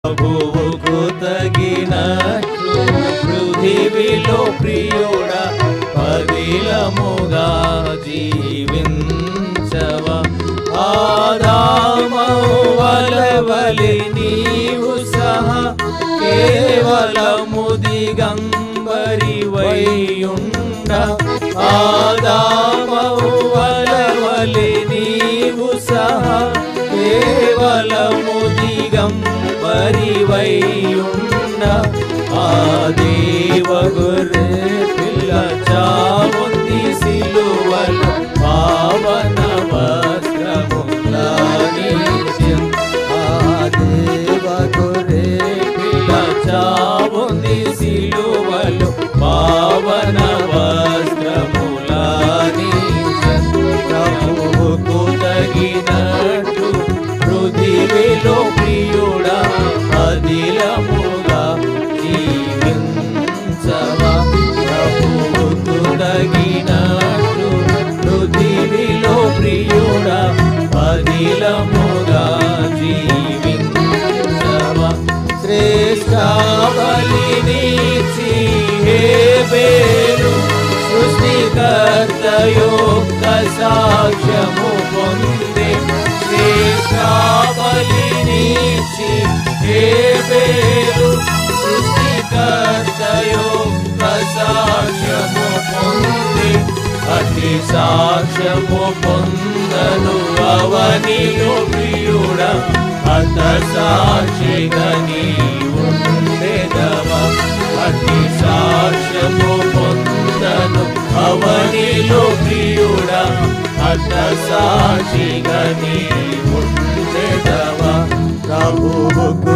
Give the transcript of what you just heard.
ప్రభువుకు తగినట్లు పృథివిలో ప్రియుడా పదిలముగా జీవించవా. ఆదామవలె నీవు సహా కేవలము దిగంబరివైయుండ. ఆదామవలె నీవు సహా కేవలము దిగంబరివైయుండ. ఆ దేవ గొర్రె పిల్ల చావుంది సిలువలో పావన వస్త్రములానిత్యం. ఆ దేవ గొర్రె పిల్ల చావుంది సిలువలో పావన వస్త్రములానిత్యం. ప్రభువుకు తగినట్లు పృథివిలో ప్రియుడా అదిలముగా జీవించవా. ప్రభువుకు తగినట్లు పృథివిలో ప్రియుడా అదిలముగా జీవించవా. శ్రేష్ఠ బలినిచ్చి హేబెలు సృష్టికర్త యొక్క సాక్ష్యము పొందే. శ్రేష్ఠ బలినిచ్చి హేబెలు సృష్టికర్త యొక్క సాక్ష్యము పొందే. అతి సాక్ష్యము పొందను అవనిలో ప్రియుడా హత సాక్షిగా నీవుండెదవా. అతి సాక్ష్యము పొందను అవనిలో ప్రియుడా హత సాక్షిగా నీవుండెదవా. ప్రభువుకు